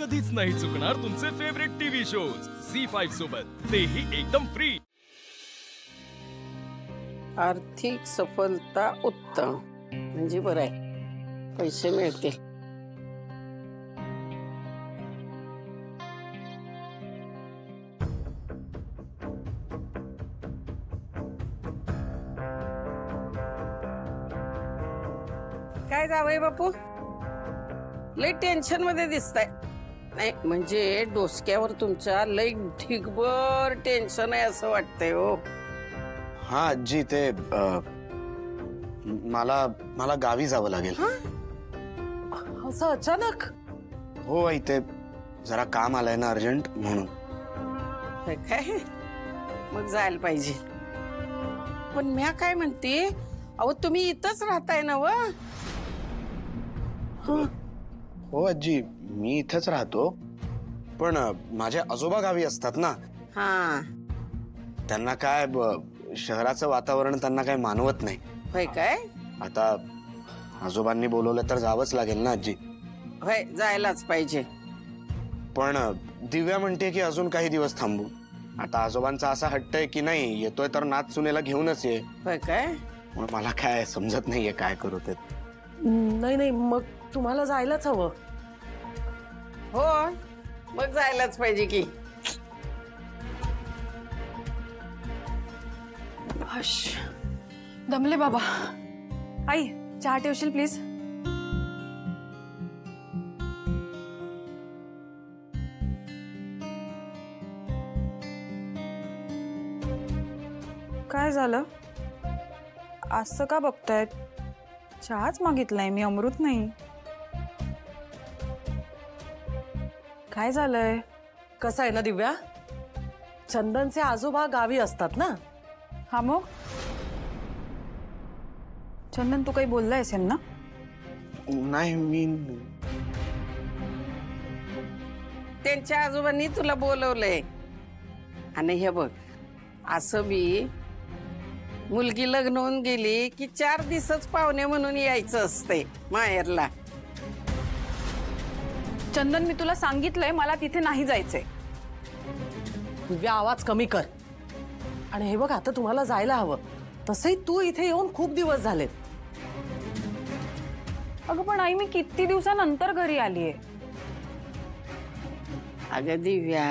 कधीच नाही चुकणार तुमचे फेवरेट टीव्ही शोज झी5 सोबत, तेही एकदम फ्री। आर्थिक सफलता उत्तम म्हणजे बरं आहे, पैसे मिळतील। काय जावई बापू, लय टेन्शन मध्ये दिसताय। नाही म्हणजे डोसक्यावर तुमच्या लय ढिगभर टेन्शन आहे असं वाटतंय हो। हाँ आजी, ते मला गावी जावं लागेल। असं अचानक? हो आई, ते जरा काम आलंय ना अर्जंट म्हणून। काय मग जायला पाहिजे, पण म्या काय म्हणते, अहो तुम्ही इथंच राहताय ना व? हो आजी, मी इथेच राहतो, पण माझे आजोबा गावी असतात ना। हाँ, त्यांना काय शहराचं वातावरण त्यांना काय मानवत नाही। होय काय? आता आजोबांनी बोलवलं तर जावंच लागेल ना आजी। होय, जायलाच पाहिजे। पण दिव्या म्हणते की अजून काही दिवस थांबू। आता आजोबांचा असा हट्ट आहे की नाही, येतोय तर नाथ सुनेला घेऊनच ये। होय काय? मग मला काय समजत नाहीये काय करू ते। नाही, मग तुम्हाला जायलाच हवं। हो, मग जायलाच पाहिजे की। दमले बाबा। आई चहा ठेवशील प्लीज? काय झालं? असं का बघतायत? चहाच मागितलाय मी, अमृत नाही। काय झालंय? कसं आहे ना दिव्या, चंदनचे आजोबा गावी असतात ना। हा मग चंदन, तू काही बोललायस यांना? नाही, मी त्यांच्या आजोबांनी तुला बोलवलंय। आणि हे बघ, असं बी मुलगी लग्न होऊन गेली की 4 दिवसच पाहुणे म्हणून यायचं असते माहेरला। चंदन, मी तुला सांगितलंय मला तिथे नाही जायचंय। दिव्या, आवाज कमी कर। आणि हे बघ, आता तुम्हाला जायला हवं, तसंही तू इथे येऊन खूप दिवस झालेत। अगं पण आई, मी किती दिवसानंतर घरी आलीये। अगं दिव्या,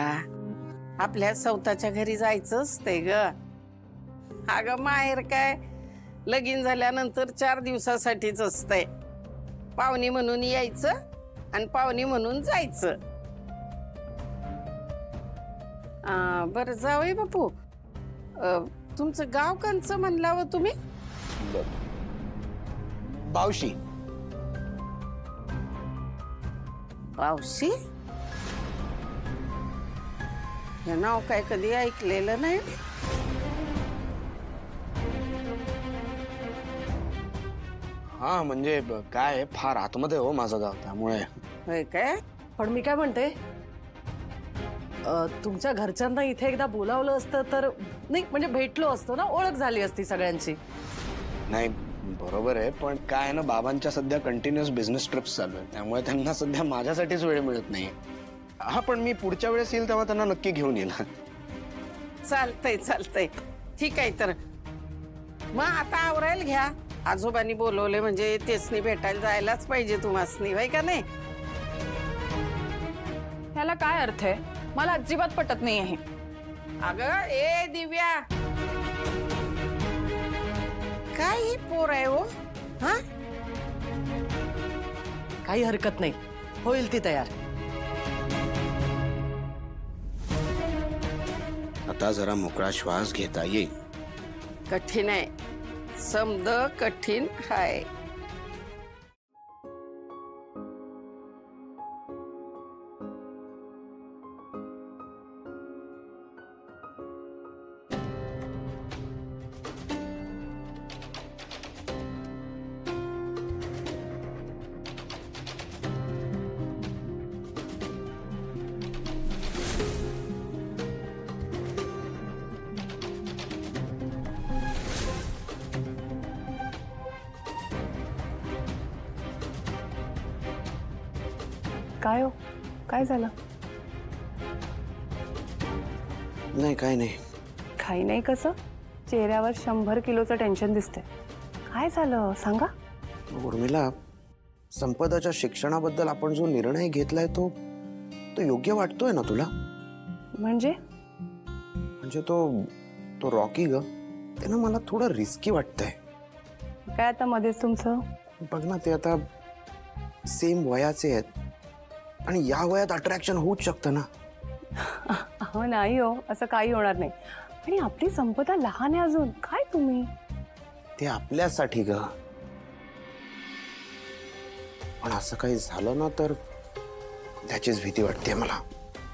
आपल्या स्वतःच्या घरी जायचं असतंय ग। अगं माहेर काय लगीन झाल्यानंतर 4 दिवसासाठीच असतंय। पाहुणी म्हणून यायचं आणि पाहुणी म्हणून जायचं। बरं जावई बापू, तुमचं गाव कंच म्हणलावं तुम्ही? बावशी। बावशी? हे नाव काय कधी ऐकलेलं नाही। हा म्हणजे काय, फार आतमध्ये हो माझं गाव, त्यामुळे। होय काय? पण मी काय म्हणते, तुमच्या घरच्यांना इथे एकदा बोलावलं असतं तर, नाही म्हणजे भेटलो असतो ना, ओळख झाली असती सगळ्यांची। नाही बरोबर आहे, पण काय ना, बाबांच्या सध्या कंटिन्युअस बिझनेस ट्रिप्स चालू आहेत, त्यामुळे त्यांना सध्या माझ्यासाठीच वेळ मिळत नाही। हा, पण मी पुढच्या वेळेस येईल तेव्हा त्यांना नक्की घेऊन येईल। चालतंय चालतंय, ठीक आहे। तर मग आता आवरायला घ्या, आजोबांनी बोलवले म्हणजे तेचनी भेटायला जायलाच पाहिजे तुम्हासनी, होय का नाही? ह्याला काय अर्थ आहे? मला अजिबात पटत नाही आहे। अगं ए दिव्या, काय ही पोर आहे हो? हा, काही हरकत नाही, होईल ती तयार। आता जरा मोकळा श्वास घेता येईल। कठीण आहे, समद कठीण आहे। काय हो, काय झालं? नाही काय नाही. काही नाही कसं? चेहऱ्यावर 100 किलोचं टेन्शन दिसतंय. काय झालं सांगा. उर्मिला, संपदाच्या शिक्षणाबद्दल आपण जो निर्णय घेतलाय तो योग्य वाटतोय ना तुला? म्हणजे तो रॉकी ग, ते ना मला थोडं रिस्की वाटतंय. काय आता मध्येच तुमचं? बघ ना, ते आता सेम वयाचे आहेत आणि या वयात अट्रॅक्शन होऊच शकतं ना. हो नाही हो, असं काही होणार नाही. आणि आपली संपदा लहान आहे अजून. काय तुम्ही? ते आपल्यासाठी ग, पण असं काही झालं ना तर त्याचीच भीती वाटते मला.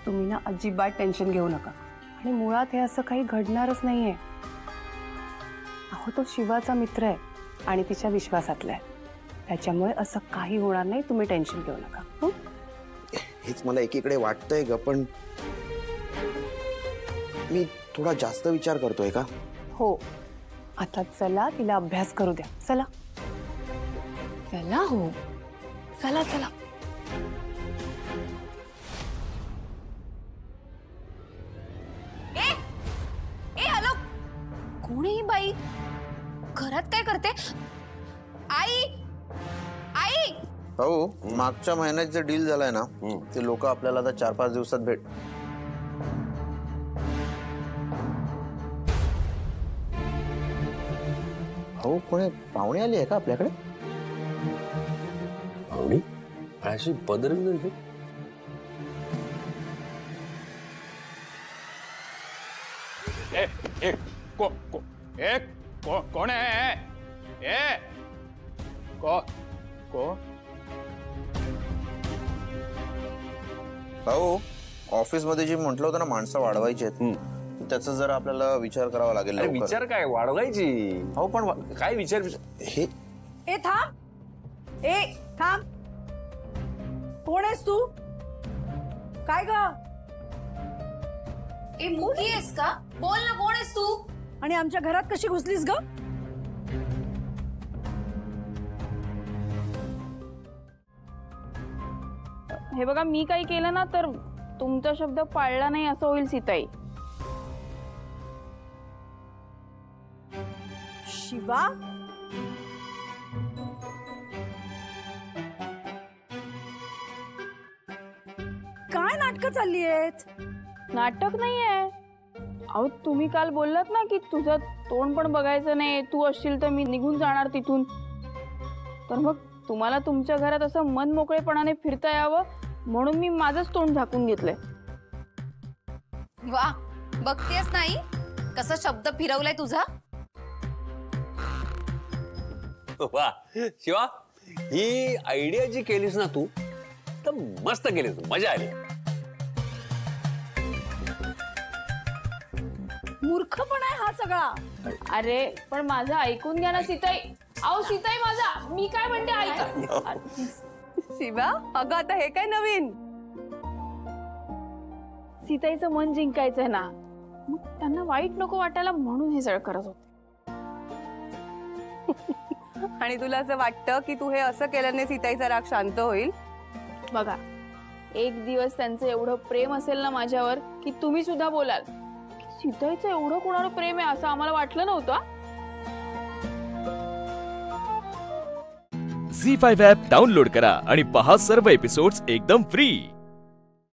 तुम्ही ना अजिबात टेन्शन घेऊ नका. आणि मुळात हे असं काही घडणारच नाहीये. अहो, तो शिवाचा मित्र आहे आणि तिच्या विश्वासातला आहे. त्याच्यामुळे असं काही होणार नाही. तुम्ही टेन्शन घेऊ नका. हेच मला एकीकडे वाटतंय ग, पण मी थोडा जास्त विचार करतोय का? हो, आता चला तिला अभ्यास करू द्या. चला चला. हो चला चला. ए हॅलो, कोण आहे ही बाई? घरात काय करते? आई आई. हो, मागच्या महिन्यात जे डील झालंय ना, ते लोक आपल्याला आता 4-5 दिवसात भेट. हो, कोणी पाहुणे आली आहे का आपल्याकडे? पाहुणी अशी पदर बिदर कोण आहे? ए को भाऊ, ऑफिस मध्ये जे म्हटलं होतं ना माणसं वाढवायची आहेत, त्याचा जरा आपल्याला विचार करावा लागेल. अरे विचार काय वाढवायची? हो पण काय विचार हे ए थांब, ए थांब. कोण आहेस तू? काय ग? ए मुकी आहेस का? बोल ना, कोण आहेस तू? आणि आमच्या घरात कशी घुसलीस ग? हे बघा, मी काही केलं ना तर तुमचा शब्द पाळला नाही असं होईल सीताई. शिवा, काय नाटकं चालली आहेत? नाटक नाहीये. अहो, तुम्ही काल बोललात ना की तुझं तोंड पण बघायचं नाही, तू असशील तर मी निघून जाणार तिथून. तर मग तुम्हाला तुमच्या घरात असं मन मोकळेपणाने फिरता यावं म्हणून मी माझंच तोंड झाकून घेतलंय. वा, बघतेस नाही कसा शब्द फिरवलाय तुझा? वा शिवा, ही आयडिया जी केलीस ना तू, तर मस्त केलीस. मजा आली. मूर्खपणा आहे हा सगळा. अरे पण माझं ऐकून घ्या ना सीताई. अहो सीताई, माझा मी काय म्हणते ऐका. शिवा, अगं आता हे काय नवीन? सीताईचं मन जिंकायचंय ना, मग त्यांना वाईट नको वाटायला म्हणून हे सगळं करत होते. आणि तुला असं वाटतं की तू हे असं केल्याने सीताईचा राग शांत होईल? बघा, एक दिवस त्यांचं एवढं प्रेम असेल ना माझ्यावर की तुम्ही सुद्धा बोलाल की सीताईचं एवढं कोणावर प्रेम आहे असं आम्हाला वाटलं नव्हतं. झी5 ॲप डाउनलोड करा आणि पहा सर्व एपिसोड्स एकदम फ्री.